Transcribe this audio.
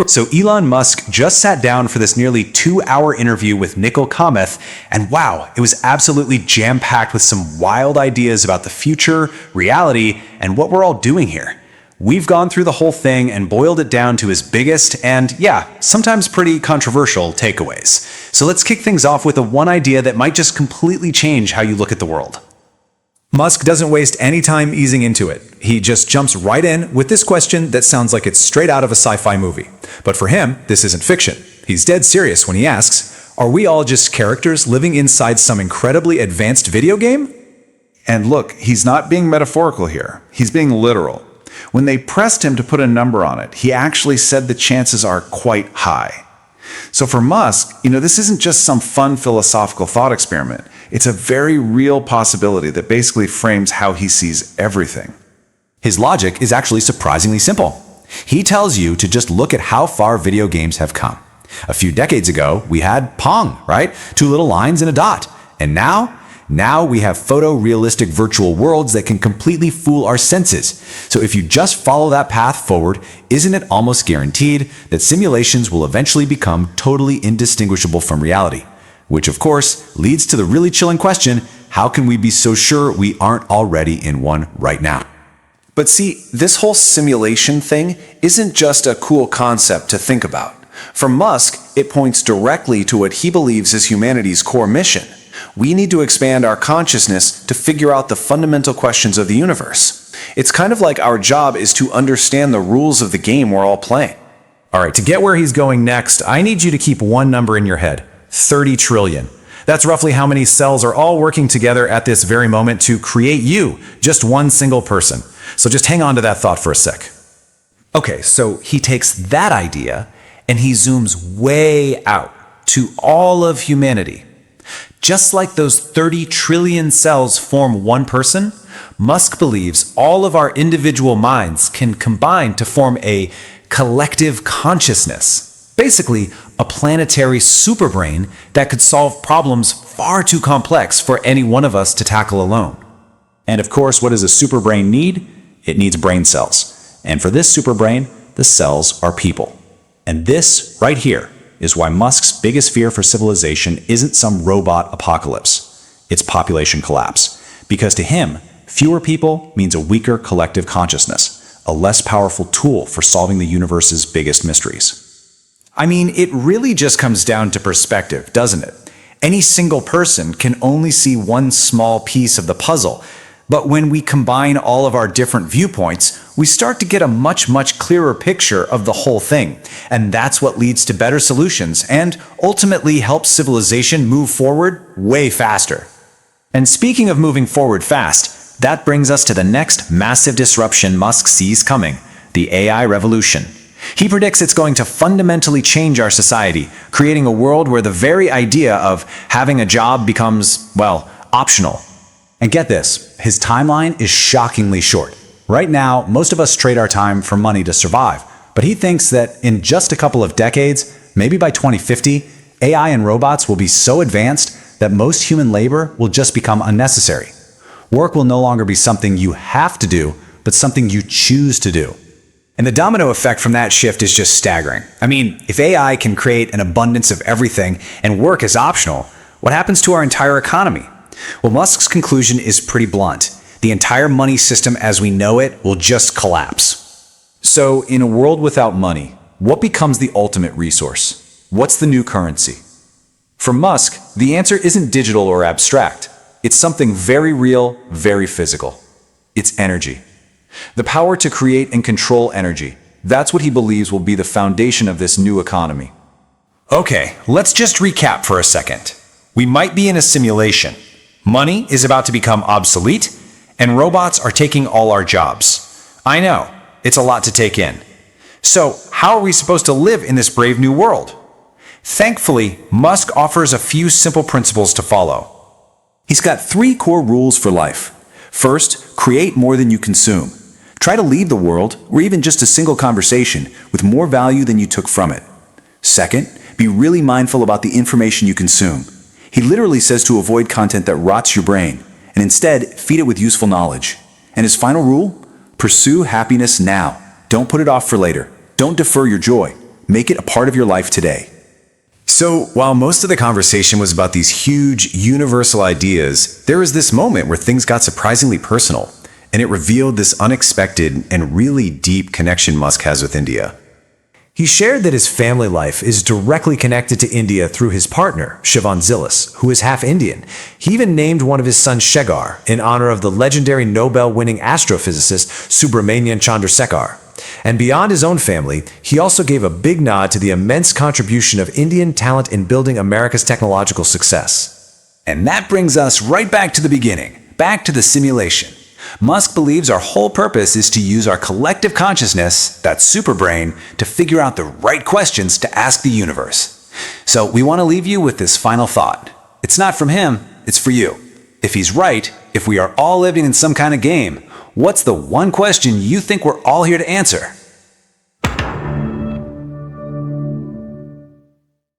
So Elon Musk just sat down for this nearly 2-hour interview with Nikhil Kamath, and wow, it was absolutely jam-packed with some wild ideas about the future, reality, and what we're all doing here. We've gone through the whole thing and boiled it down to his biggest and, yeah, sometimes pretty controversial takeaways. So let's kick things off with one idea that might just completely change how you look at the world. Musk doesn't waste any time easing into it. He just jumps right in with this question that sounds like it's straight out of a sci-fi movie. But for him, this isn't fiction. He's dead serious when he asks, are we all just characters living inside some incredibly advanced video game? And look, he's not being metaphorical here. He's being literal. When they pressed him to put a number on it, he actually said the chances are quite high. So for Musk, this isn't just some fun philosophical thought experiment. It's a very real possibility that basically frames how he sees everything. His logic is actually surprisingly simple. He tells you to just look at how far video games have come. A few decades ago, we had Pong, right? 2 little lines and a dot. And now we have photorealistic virtual worlds that can completely fool our senses. So if you just follow that path forward, isn't it almost guaranteed that simulations will eventually become totally indistinguishable from reality? Which of course leads to the really chilling question, how can we be so sure we aren't already in one right now? But see, this whole simulation thing isn't just a cool concept to think about. For Musk, it points directly to what he believes is humanity's core mission. We need to expand our consciousness to figure out the fundamental questions of the universe. It's kind of like our job is to understand the rules of the game we're all playing. All right, to get where he's going next, I need you to keep one number in your head, 30 trillion. That's roughly how many cells are all working together at this very moment to create you, just one single person. So just hang on to that thought for a sec. Okay, so he takes that idea and he zooms way out to all of humanity. Just like those 30 trillion cells form one person, Musk believes all of our individual minds can combine to form a collective consciousness. Basically, a planetary superbrain that could solve problems far too complex for any one of us to tackle alone. And of course, what does a superbrain need? It needs brain cells. And for this superbrain, the cells are people. And this right here is why Musk's biggest fear for civilization isn't some robot apocalypse. It's population collapse. Because to him, fewer people means a weaker collective consciousness, a less powerful tool for solving the universe's biggest mysteries. I mean, it really just comes down to perspective, doesn't it? Any single person can only see one small piece of the puzzle, but when we combine all of our different viewpoints, we start to get a much clearer picture of the whole thing. And that's what leads to better solutions and ultimately helps civilization move forward way faster. And speaking of moving forward fast, that brings us to the next massive disruption Musk sees coming, the AI revolution. He predicts it's going to fundamentally change our society, creating a world where the very idea of having a job becomes, well, optional. And get this, his timeline is shockingly short. Right now, most of us trade our time for money to survive, but he thinks that in just a couple of decades, maybe by 2050, AI and robots will be so advanced that most human labor will just become unnecessary. Work will no longer be something you have to do, but something you choose to do. And the domino effect from that shift is just staggering. I mean, if AI can create an abundance of everything and work is optional, what happens to our entire economy? Well, Musk's conclusion is pretty blunt. The entire money system as we know it will just collapse. So, in a world without money, what becomes the ultimate resource? What's the new currency? For Musk, the answer isn't digital or abstract. It's something very real, very physical. It's energy. The power to create and control energy. That's what he believes will be the foundation of this new economy. Okay, let's just recap for a second. We might be in a simulation. Money is about to become obsolete, and robots are taking all our jobs. I know, it's a lot to take in. So, how are we supposed to live in this brave new world? Thankfully, Musk offers a few simple principles to follow. He's got 3 core rules for life. First, create more than you consume. Try to leave the world, or even just a single conversation, with more value than you took from it. Second, be really mindful about the information you consume. He literally says to avoid content that rots your brain, and instead feed it with useful knowledge. And his final rule? Pursue happiness now. Don't put it off for later. Don't defer your joy. Make it a part of your life today. So, while most of the conversation was about these huge, universal ideas, there was this moment where things got surprisingly personal, and it revealed this unexpected and really deep connection Musk has with India. He shared that his family life is directly connected to India through his partner, Shivan Zilis, who is half Indian. He even named one of his sons Shegar in honor of the legendary Nobel-winning astrophysicist Subramanian Chandrasekhar. And beyond his own family, he also gave a big nod to the immense contribution of Indian talent in building America's technological success. And that brings us right back to the beginning, back to the simulation. Musk believes our whole purpose is to use our collective consciousness, that superbrain, to figure out the right questions to ask the universe. So we want to leave you with this final thought. It's not from him, it's for you. If he's right, if we are all living in some kind of game, what's the one question you think we're all here to answer?